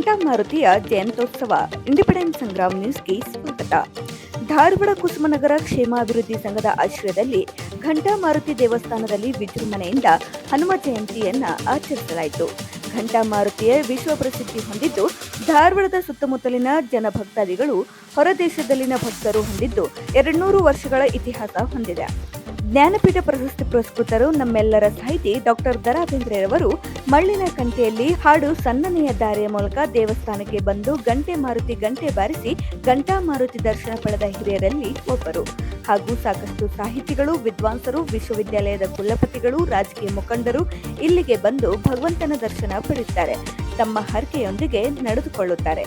ಘಂಟಾ ಮಾರುತಿಯ ಜಯಂತ್ಯೋತ್ಸವ. Independence Sangram ನ್ಯೂಸ್ಗೆ ಸ್ವಾಗತ. ಧಾರವಾಡ ಕುಸುಮನಗರ ಕ್ಷೇಮಾಭಿವೃದ್ಧಿ ಸಂಘದ ಆಶ್ರಯದಲ್ಲಿ ಘಂಟಾ ಮಾರುತಿ ದೇವಸ್ಥಾನದಲ್ಲಿ ವಿಜೃಂಭಣೆಯಿಂದ ಹನುಮ ಜಯಂತಿಯನ್ನ ಆಚರಿಸಲಾಯಿತು. ಘಂಟಾ ಮಾರುತಿಯ ವಿಶ್ವ ಪ್ರಸಿದ್ಧಿ ಹೊಂದಿದ್ದು, ಧಾರವಾಡದ ಸುತ್ತಮುತ್ತಲಿನ ಜನಭಕ್ತಾದಿಗಳು, ಹೊರದೇಶದಲ್ಲಿನ ಭಕ್ತರು ಹೊಂದಿದ್ದು 200 ವರ್ಷಗಳ ಇತಿಹಾಸ ಹೊಂದಿದೆ. ಜ್ಞಾನಪೀಠ ಪ್ರಶಸ್ತಿ ಪುರಸ್ಕೃತರು ನಮ್ಮೆಲ್ಲರ ಸಾಹಿತಿ ಡಾಕ್ಟರ್ ದ ರಾ ಬೇಂದ್ರೆರವರು ಮಳ್ಳಿನ ಕಂಠೆಯಲ್ಲಿ ಹಾಡು ಸನ್ನನೆಯ ದಾರಿಯ ಮೂಲಕ ದೇವಸ್ಥಾನಕ್ಕೆ ಬಂದು ಗಂಟೆ ಮಾರುತಿ ಗಂಟೆ ಬಾರಿಸಿ ಘಂಟಾ ಮಾರುತಿ ದರ್ಶನ ಪಡೆದ ಹಿರಿಯರಲ್ಲಿ ಒಬ್ಬರು. ಹಾಗೂ ಸಾಕಷ್ಟು ಸಾಹಿತಿಗಳು, ವಿದ್ವಾಂಸರು, ವಿಶ್ವವಿದ್ಯಾಲಯದ ಕುಲಪತಿಗಳು, ರಾಜಕೀಯ ಮುಖಂಡರು ಇಲ್ಲಿಗೆ ಬಂದು ಭಗವಂತನ ದರ್ಶನ ಪಡೆಯುತ್ತಾರೆ. ತಮ್ಮ ಹರಕೆಯೊಂದಿಗೆ ನಡೆದುಕೊಳ್ಳುತ್ತಾರೆ.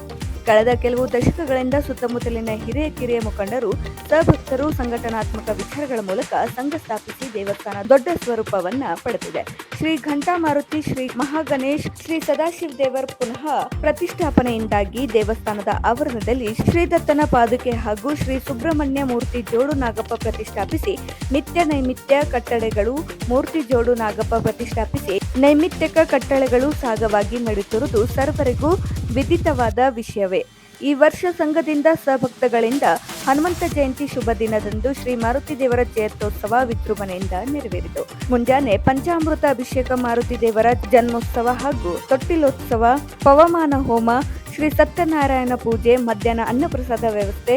ಕಳೆದ ಕೆಲವು ದಶಕಗಳಿಂದ ಸುತ್ತಮುತ್ತಲಿನ ಹಿರಿಯ ಕಿರಿಯ ಮುಖಂಡರು, ಸಭಕ್ತರು ಸಂಘಟನಾತ್ಮಕ ವಿಚಾರಗಳ ಮೂಲಕ ಸಂಘ ಸ್ಥಾಪಿಸಿ ದೇವಸ್ಥಾನ ದೊಡ್ಡ ಸ್ವರೂಪವನ್ನ ಪಡೆದಿದೆ. ಶ್ರೀ ಘಂಟಾ ಮಾರುತಿ, ಶ್ರೀ ಮಹಾಗಣೇಶ್, ಶ್ರೀ ಸದಾಶಿವ ದೇವರ ಪುನಃ ಪ್ರತಿಷ್ಠಾಪನೆಯಿಂದಾಗಿ ದೇವಸ್ಥಾನದ ಆವರಣದಲ್ಲಿ ಶ್ರೀದತ್ತನ ಪಾದುಕೆ ಹಾಗೂ ಶ್ರೀ ಸುಬ್ರಹ್ಮಣ್ಯ ಮೂರ್ತಿ ಜೋಡು ನಾಗಪ್ಪ ಪ್ರತಿಷ್ಠಾಪಿಸಿ ನಿತ್ಯ ನೈಮಿತ್ಯ ಕಟ್ಟಳೆಗಳು ಮೂರ್ತಿ ಜೋಡು ನಾಗಪ್ಪ ಪ್ರತಿಷ್ಠಾಪಿಸಿ ನೈಮಿತ್ಯಕ ಕಟ್ಟಳೆಗಳು ಸಾಗವಾಗಿ ನಡೆಯುತ್ತಿರುವುದು ಸರ್ವರಿಗೂ ವಿದಿತವಾದ ವಿಷಯವೇ. ಈ ವರ್ಷ ಸಂಘದಿಂದ ಸಭಕ್ತಗಳಿಂದ ಹನುಮಂತ ಜಯಂತಿ ಶುಭ ದಿನದಂದು ಶ್ರೀ ಮಾರುತಿ ದೇವರ ಜಯಂತ್ಯೋತ್ಸವ ವಿಜೃಂಭಣೆಯಿಂದ ನೆರವೇರಿತು. ಮುಂಜಾನೆ ಪಂಚಾಮೃತ ಅಭಿಷೇಕ, ಮಾರುತಿ ದೇವರ ಜನ್ಮೋತ್ಸವ ಹಾಗೂ ತೊಟ್ಟಿಲೋತ್ಸವ, ಪವಮಾನ ಹೋಮ, ಶ್ರೀ ಸತ್ಯನಾರಾಯಣ ಪೂಜೆ, ಮಧ್ಯಾಹ್ನ ಅನ್ನಪ್ರಸಾದ ವ್ಯವಸ್ಥೆ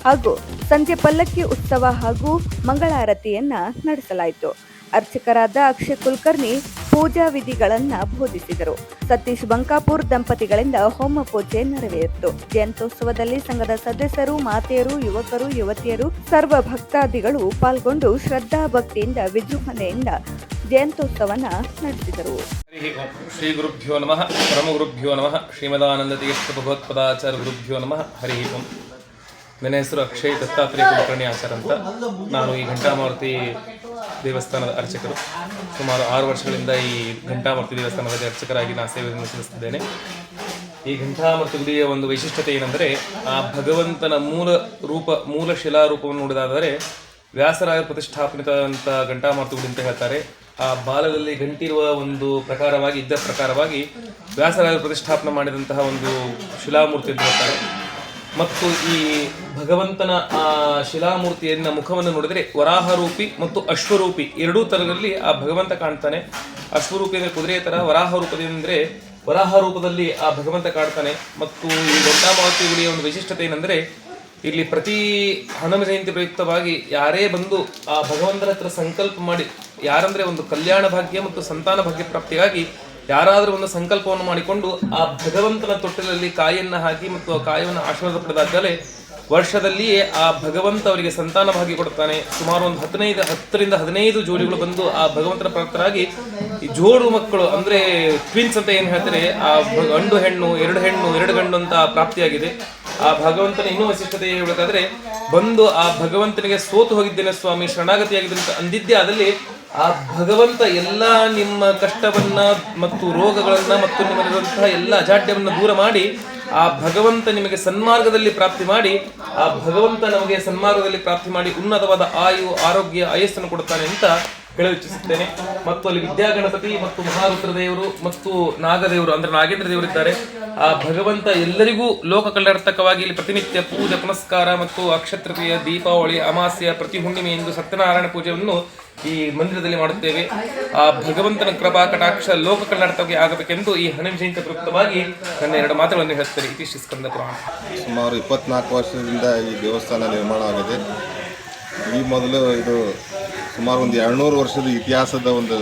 ಹಾಗೂ ಸಂಜೆ ಪಲ್ಲಕ್ಕಿ ಉತ್ಸವ ಹಾಗೂ ಮಂಗಳಾರತಿಯನ್ನ ನಡೆಸಲಾಯಿತು. ಅರ್ಚಕರಾದ ಅಕ್ಷಯ್ ಕುಲಕರ್ಣಿ ಪೂಜಾ ವಿಧಿಗಳನ್ನ ಬೋಧಿಸಿದರು. ಸತೀಶ್ ಬಂಕಾಪುರ್ ದಂಪತಿಗಳಿಂದ ಹೋಮ ಪೂಜೆ ನೆರವೇರಿತು. ಜಯಂತ್ಯೋತ್ಸವದಲ್ಲಿ ಸಂಘದ ಸದಸ್ಯರು, ಮಾತೆಯರು, ಯುವಕರು, ಯುವತಿಯರು, ಸರ್ವ ಭಕ್ತಾದಿಗಳು ಪಾಲ್ಗೊಂಡು ಶ್ರದ್ಧಾ ಭಕ್ತಿಯಿಂದ ವಿಜೃಂಭಣೆಯಿಂದ ಜಯಂತ್ಯೋತ್ಸವನ ನಡೆಸಿದರು. ಶ್ರೀ ಗುರುಭ್ಯೋ ನಮಃ, ಪರಮ ಗುರುಭ್ಯೋ ನಮಃ, ಶ್ರೀಮದಾನಂದ ತೀರ್ಥ ಭಗವತ್ಪದಾಚಾರ್ಯ ಗುರುಭ್ಯೋ ನಮಃ. ಹರಿ ಓಂ. ನನ್ನ ಹೆಸರು ಅಕ್ಷಯ್ ದತ್ತಾತ್ರೇಯ ಕುಲಕರ್ಣಿ ಆಚಾರ್ಯ ಅಂತ. ನಾನು ಈ ಘಂಟಾ ಮಾರುತಿ ದೇವಸ್ಥಾನದ ಅರ್ಚಕರು. ಸುಮಾರು 6 ವರ್ಷಗಳಿಂದ ಈ ಘಂಟಾ ಮಾರುತಿ ದೇವಸ್ಥಾನದಲ್ಲಿ ಅರ್ಚಕರಾಗಿ ನಾನು ಸೇವೆಯನ್ನು ಸಲ್ಲಿಸುತ್ತಿದ್ದೇನೆ. ಈ ಘಂಟಾ ಮಾರುತಿ ಗುಡಿಯ ಒಂದು ವೈಶಿಷ್ಟ್ಯತೆ ಏನೆಂದರೆ, ಆ ಭಗವಂತನ ಮೂಲ ಶಿಲಾರೂಪವನ್ನು ನೋಡಿದಾದರೆ ವ್ಯಾಸರಾಯ ಪ್ರತಿಷ್ಠಾಪಿತ ಘಂಟಾ ಮಾರುತಿ ಗುಡಿ ಅಂತ ಹೇಳ್ತಾರೆ. ಆ ಬಾಲದಲ್ಲಿ ಗಂಟಿರುವ ಒಂದು ಇದ್ದ ಪ್ರಕಾರವಾಗಿ ವ್ಯಾಸರಾಯರು ಪ್ರತಿಷ್ಠಾಪನೆ ಮಾಡಿದಂತಹ ಒಂದು ಶಿಲಾಮೂರ್ತಿ ಅಂತ ಹೇಳ್ತಾರೆ. ಮತ್ತು ಈ ಭಗವಂತನ ಆ ಶಿಲಾಮೂರ್ತಿಯನ್ನ ಮುಖವನ್ನು ನೋಡಿದರೆ ವರಾಹರೂಪಿ ಮತ್ತು ಅಶ್ವರೂಪಿ ಎರಡೂ ತರದಲ್ಲಿ ಆ ಭಗವಂತ ಕಾಣ್ತಾನೆ. ಅಶ್ವರೂಪಿ ಅಂದರೆ ಕುದುರೆಯ ತರ, ವರಾಹ ರೂಪದಿಂದ ವರಾಹ ರೂಪದಲ್ಲಿ ಆ ಭಗವಂತ ಕಾಣ್ತಾನೆ. ಮತ್ತು ಈ ಘಂಟಾ ಮಾರುತಿ ಗುಡಿಯ ಒಂದು ವೈಶಿಷ್ಟ್ಯತೆ ಏನೆಂದರೆ, ಇಲ್ಲಿ ಪ್ರತಿ ಹನುಮ ಜಯಂತಿ ಪ್ರಯುಕ್ತವಾಗಿ ಯಾರೇ ಬಂದು ಆ ಭಗವಂತನ ಹತ್ರ ಸಂಕಲ್ಪ ಮಾಡಿ, ಯಾರಂದ್ರೆ ಒಂದು ಕಲ್ಯಾಣ ಭಾಗ್ಯ ಮತ್ತು ಸಂತಾನ ಭಾಗ್ಯ ಪ್ರಾಪ್ತಿಗಾಗಿ ಯಾರಾದರೂ ಒಂದು ಸಂಕಲ್ಪವನ್ನು ಮಾಡಿಕೊಂಡು ಆ ಭಗವಂತನ ತೊಟ್ಟಿಲಲ್ಲಿ ಕಾಯಿಯನ್ನು ಹಾಕಿ ಮತ್ತು ಆ ಕಾಯವನ್ನು ಆಶೀರ್ವಾದ ಪಡೆದಾಗಲೇ ವರ್ಷದಲ್ಲಿಯೇ ಆ ಭಗವಂತ ಅವರಿಗೆ ಸಂತಾನ ಭಾಗ್ಯ ಕೊಡ್ತಾನೆ. ಸುಮಾರು ಒಂದು 10ರಿಂದ 15 ಜೋಡಿಗಳು ಬಂದು ಆ ಭಗವಂತನ ಪ್ರಾಪ್ತರಾಗಿ ಈ ಜೋಡು ಮಕ್ಕಳು ಅಂದ್ರೆ ಟ್ವಿನ್ಸ್ ಅಂತ ಏನು ಹೇಳ್ತಾರೆ, ಆ ಗಂಡು ಹೆಣ್ಣು, 2 ಹೆಣ್ಣು 2 ಗಂಡು ಅಂತ ಪ್ರಾಪ್ತಿಯಾಗಿದೆ. ಆ ಭಗವಂತನ ಇನ್ನೂ ವೈಶಿಷ್ಟ್ಯತೆ ಹೇಳಬೇಕಾದ್ರೆ, ಬಂದು ಆ ಭಗವಂತನಿಗೆ ಸೋತು ಹೋಗಿದ್ದೇನೆ ಸ್ವಾಮಿ, ಶರಣಾಗತಿಯಾಗಿದ್ದೇನೆ ಅಂತ ಅಂದಿದ್ದೇ ಆದಲ್ಲಿ ಆ ಭಗವಂತ ಎಲ್ಲ ನಿಮ್ಮ ಕಷ್ಟವನ್ನ ಮತ್ತು ರೋಗಗಳನ್ನ ಮತ್ತು ನಿಮ್ಮಲ್ಲಿರುವಂತಹ ಎಲ್ಲ ಅಜಾಡ್ಯವನ್ನ ದೂರ ಮಾಡಿ ಆ ಭಗವಂತ ನಿಮಗೆ ಸನ್ಮಾರ್ಗದಲ್ಲಿ ಪ್ರಾಪ್ತಿ ಮಾಡಿ, ಆ ಭಗವಂತ ನಮಗೆ ಸನ್ಮಾರ್ಗದಲ್ಲಿ ಪ್ರಾಪ್ತಿ ಮಾಡಿ ಉನ್ನತವಾದ ಆಯು, ಆರೋಗ್ಯ, ಆಯಸ್ಸನ್ನು ಕೊಡುತ್ತಾನೆ ಅಂತ ಹೇಳಲಿಚ್ಛಿಸುತ್ತೇನೆ. ಮತ್ತು ಅಲ್ಲಿ ವಿದ್ಯಾಗಣಪತಿ ಮತ್ತು ಮಹಾರುದ್ರದೇವರು ಮತ್ತು ನಾಗದೇವರು ಅಂದ್ರೆ ನಾಗೇಂದ್ರ ದೇವರಿದ್ದಾರೆ. ಆ ಭಗವಂತ ಎಲ್ಲರಿಗೂ ಲೋಕ ಕಲ್ಯಾಣಾರ್ಥಕವಾಗಿ ಇಲ್ಲಿ ಪ್ರತಿನಿತ್ಯ ಪೂಜೆ ಪುನಸ್ಕಾರ ಮತ್ತು ಅಕ್ಷತೃತೀಯ, ದೀಪಾವಳಿ, ಅಮಾಸ್ಯ, ಪ್ರತಿ ಹುಣ್ಣಿಮೆ ಎಂದು ಸತ್ಯನಾರಾಯಣ ಪೂಜೆಯನ್ನು ಈ ಮಂದಿರದಲ್ಲಿ ಮಾಡುತ್ತೇವೆ. ಆ ಭಗವಂತನ ಕೃಪಾ ಕಟಾಕ್ಷ ಲೋಕ ಕಲ್ಯಾಣಾರ್ಥವಾಗಿ ಆಗಬೇಕೆಂದು ಈ ಹನುಮ ಜಯಂತಿ ಪ್ರಯುಕ್ತವಾಗಿ ನನ್ನ 2 ಮಾತುಗಳನ್ನು ಹೇಳ್ತಾರೆ. ಇತಿಶ್ರೀ ಸ್ಕಂದ ಪುರಾಣ. ಸುಮಾರು 24 ವರ್ಷದಿಂದ ಈ ದೇವಸ್ಥಾನ ನಿರ್ಮಾಣವಾಗಿದೆ. ಈ ಮೊದಲು ಇದು ಸುಮಾರು ಒಂದು 200 ವರ್ಷದ ಇತಿಹಾಸದ ಒಂದು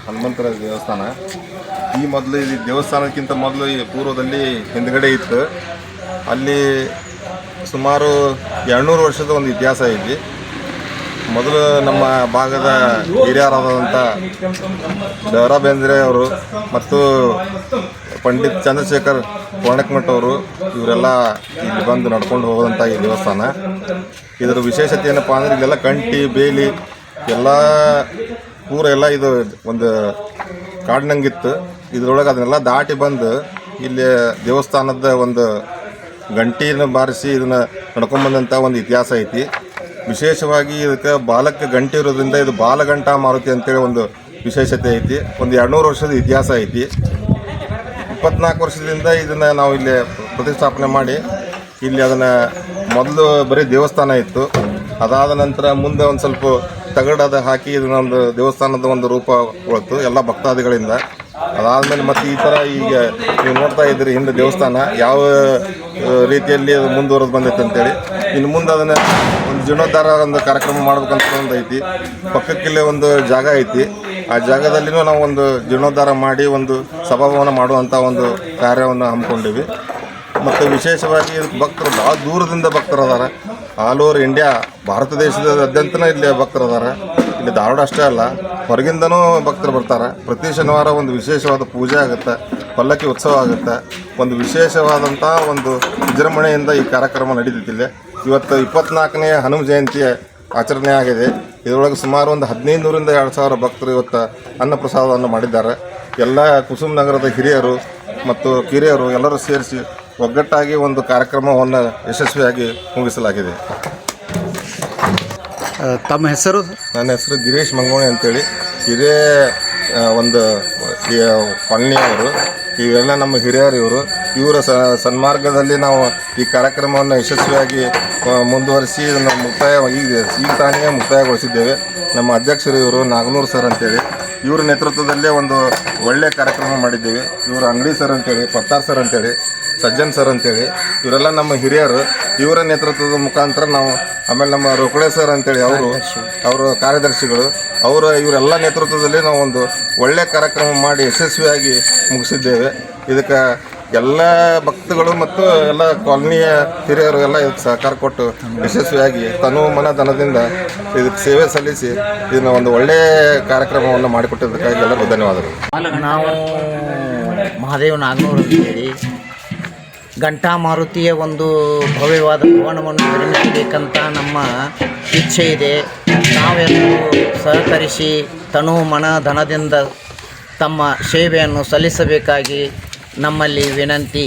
ಹನುಮಂತರ ದೇವಸ್ಥಾನ. ಈ ಮೊದಲು ಈ ದೇವಸ್ಥಾನಕ್ಕಿಂತ ಮೊದಲು ಈ ಪೂರ್ವದಲ್ಲಿ ಹಿಂದ್ಗಡೆ ಇತ್ತು. ಅಲ್ಲಿ ಸುಮಾರು 200 ವರ್ಷದ ಒಂದು ಇತಿಹಾಸ ಐತಿ. ಮೊದಲು ನಮ್ಮ ಭಾಗದ ಹಿರಿಯರಾದಂಥ ದ ರಾ ಬೇಂದ್ರೆ ಅವರು ಮತ್ತು ಪಂಡಿತ್ ಚಂದ್ರಶೇಖರ್ ವರ್ಣಕಮಠ ಅವರು ಇವರೆಲ್ಲ ಇಲ್ಲಿ ಬಂದು ನಡ್ಕೊಂಡು ಹೋಗೋದಂಥ ಈ ದೇವಸ್ಥಾನ. ಇದರ ವಿಶೇಷತೆ ಏನಪ್ಪ ಅಂದರೆ, ಇಲ್ಲೆಲ್ಲ ಕಂಟಿ ಬೇಲಿ ಎಲ್ಲ ಎಲ್ಲ ಇದು ಒಂದು ಕಾಡಿನಂಗಿತ್ತು. ಇದರೊಳಗೆ ಅದನ್ನೆಲ್ಲ ದಾಟಿ ಬಂದು ಇಲ್ಲಿ ದೇವಸ್ಥಾನದ ಒಂದು ಗಂಟಿನ ಬಾರಿಸಿ ಇದನ್ನು ನಡ್ಕೊಂಬಂದಂಥ ಒಂದು ಇತಿಹಾಸ ಐತಿ. ವಿಶೇಷವಾಗಿ ಇದಕ್ಕೆ ಬಾಲಕ್ಕೆ ಗಂಟೆ ಇರೋದ್ರಿಂದ ಇದು ಬಾಲಘಂಟಾ ಮಾರುತಿ ಅಂತೇಳಿ ಒಂದು ವಿಶೇಷತೆ ಐತಿ. ಒಂದು 200 ವರ್ಷದ ಇತಿಹಾಸ ಐತಿ. 24 ವರ್ಷದಿಂದ ಇದನ್ನು ನಾವು ಇಲ್ಲಿ ಪ್ರತಿಷ್ಠಾಪನೆ ಮಾಡಿ ಇಲ್ಲಿ ಅದನ್ನು ಮೊದಲು ಬರೀ ದೇವಸ್ಥಾನ ಇತ್ತು. ಅದಾದ ನಂತರ ಮುಂದೆ ಒಂದು ಸ್ವಲ್ಪ ತಗಡದ ಹಾಕಿ ಇದನ್ನೊಂದು ದೇವಸ್ಥಾನದ ಒಂದು ರೂಪ ಕೊಳ್ತು ಎಲ್ಲ ಭಕ್ತಾದಿಗಳಿಂದ. ಅದಾದಮೇಲೆ ಮತ್ತು ಈ ಥರ ಈಗ ನೀವು ನೋಡ್ತಾ ಇದ್ದೀರಿ ಹಿಂದೆ ದೇವಸ್ಥಾನ ಯಾವ ರೀತಿಯಲ್ಲಿ ಅದು ಮುಂದುವರೆದು ಬಂದೈತೆ ಅಂತೇಳಿ. ಇನ್ನು ಮುಂದೆ ಅದನ್ನು ಒಂದು ಜೀರ್ಣೋದ್ಧಾರ ಒಂದು ಕಾರ್ಯಕ್ರಮ ಮಾಡ್ಬೇಕಂತ ಒಂದು ಐತಿ. ಪಕ್ಕಕ್ಕಿಲ್ಲೇ ಒಂದು ಜಾಗ ಐತಿ. ಆ ಜಾಗದಲ್ಲಿನೂ ನಾವು ಒಂದು ಜೀರ್ಣೋದ್ಧಾರ ಮಾಡಿ ಒಂದು ಸಭಾಭವನ ಮಾಡುವಂಥ ಒಂದು ಕಾರ್ಯವನ್ನು ಹಮ್ಮಿಕೊಂಡಿವಿ. ಮತ್ತು ವಿಶೇಷವಾಗಿ ಭಕ್ತರು ಭಾಳ ದೂರದಿಂದ ಭಕ್ತರು ಅದಾರ. ಆಲ್ ಓವರ್ ಇಂಡಿಯಾ ಭಾರತ ದೇಶದಾದ್ಯಂತನೇ ಇಲ್ಲಿ ಭಕ್ತರು ಅದಾರ. ಇಲ್ಲಿ ಧಾರವಾಡ ಅಷ್ಟೇ ಅಲ್ಲ, ಹೊರಗಿಂದನೂ ಭಕ್ತರು ಬರ್ತಾರೆ. ಪ್ರತಿ ಶನಿವಾರ ಒಂದು ವಿಶೇಷವಾದ ಪೂಜೆ ಆಗುತ್ತೆ, ಪಲ್ಲಕ್ಕಿ ಉತ್ಸವ ಆಗುತ್ತೆ. ಒಂದು ವಿಶೇಷವಾದಂಥ ಒಂದು ವಿಜೃಂಭಣೆಯಿಂದ ಈ ಕಾರ್ಯಕ್ರಮ ನಡೀತಿಲ್ಲ. ಇವತ್ತು 24ನೇ ಹನುಮ ಜಯಂತಿ ಆಚರಣೆ ಆಗಿದೆ. ಇದರೊಳಗೆ ಸುಮಾರು ಒಂದು 1500ರಿಂದ 2000 ಭಕ್ತರು ಇವತ್ತು ಅನ್ನಪ್ರಸಾದವನ್ನು ಮಾಡಿದ್ದಾರೆ. ಎಲ್ಲ ಕುಸುಮ ನಗರದ ಹಿರಿಯರು ಮತ್ತು ಕಿರಿಯರು ಎಲ್ಲರೂ ಸೇರಿಸಿ ಒಗ್ಗಟ್ಟಾಗಿ ಒಂದು ಕಾರ್ಯಕ್ರಮವನ್ನು ಯಶಸ್ವಿಯಾಗಿ ಮುಗಿಸಲಾಗಿದೆ. ತಮ್ಮ ಹೆಸರು? ನನ್ನ ಹೆಸರು ಗಿರೀಶ್ ಮಂಗೋಣಿ ಅಂತೇಳಿ. ಇದೇ ಒಂದು ಕಾಲನಿಯವರು. ಇವೆಲ್ಲ ನಮ್ಮ ಹಿರಿಯರು. ಇವರ ಸನ್ಮಾರ್ಗದಲ್ಲಿ ನಾವು ಈ ಕಾರ್ಯಕ್ರಮವನ್ನು ಯಶಸ್ವಿಯಾಗಿ ಮುಂದುವರಿಸಿ ಇದನ್ನು ಈಗ ತಾನೇ ಮುಕ್ತಾಯಗೊಳಿಸಿದ್ದೇವೆ. ನಮ್ಮ ಅಧ್ಯಕ್ಷರು ಇವರು ನಾಗನೂರು ಸರ್ ಅಂತೇಳಿ. ಇವರ ನೇತೃತ್ವದಲ್ಲೇ ಒಂದು ಒಳ್ಳೆಯ ಕಾರ್ಯಕ್ರಮ ಮಾಡಿದ್ದೇವೆ. ಇವರು ಅಂಗಡಿ ಸರ್ ಅಂತೇಳಿ, ಪತ್ತಾರ್ ಸರ್ ಅಂತೇಳಿ, ಸಜ್ಜನ್ ಸರ್ ಅಂತೇಳಿ ಇವರೆಲ್ಲ ನಮ್ಮ ಹಿರಿಯರು. ಇವರ ನೇತೃತ್ವದ ಮುಖಾಂತರ ನಾವು ಆಮೇಲೆ ನಮ್ಮ ರೋಕಡೆ ಸರ್ ಅಂತೇಳಿ ಅವರು ಕಾರ್ಯದರ್ಶಿಗಳು ಇವರೆಲ್ಲ ನೇತೃತ್ವದಲ್ಲಿ ನಾವು ಒಂದು ಒಳ್ಳೆಯ ಕಾರ್ಯಕ್ರಮ ಮಾಡಿ ಯಶಸ್ವಿಯಾಗಿ ಮುಗಿಸಿದ್ದೇವೆ. ಇದಕ್ಕೆ ಎಲ್ಲ ಭಕ್ತಗಳು ಮತ್ತು ಎಲ್ಲ ಕಾಲನಿಯ ಹಿರಿಯರು ಎಲ್ಲ ಇದಕ್ಕೆ ಸಹಕಾರ ಕೊಟ್ಟು ಯಶಸ್ವಿಯಾಗಿ ತನು ಮನ ಧನದಿಂದ ಇದಕ್ಕೆ ಸೇವೆ ಸಲ್ಲಿಸಿ ಇದನ್ನು ಒಂದು ಒಳ್ಳೆಯ ಕಾರ್ಯಕ್ರಮವನ್ನು ಮಾಡಿಕೊಟ್ಟಿದ್ದಕ್ಕಾಗಿ ಎಲ್ಲರಿಗೂ ಧನ್ಯವಾದಗಳು. ನಾವು ಮಹಾದೇವ್ ನಾಗನೂರು ಅಂತೇಳಿ ಘಂಟಾ ಮಾರುತಿಯ ಒಂದು ಭವ್ಯವಾದ ಭವನವನ್ನು ನಿರ್ಮಿಸಬೇಕಂತ ನಮ್ಮ ಇಚ್ಛೆ ಇದೆ. ನಾವೆಲ್ಲರೂ ಸಹಕರಿಸಿ ತನು ಮನ ಧನದಿಂದ ತಮ್ಮ ಸೇವೆಯನ್ನು ಸಲ್ಲಿಸಬೇಕಾಗಿ ನಮ್ಮಲ್ಲಿ ವಿನಂತಿ.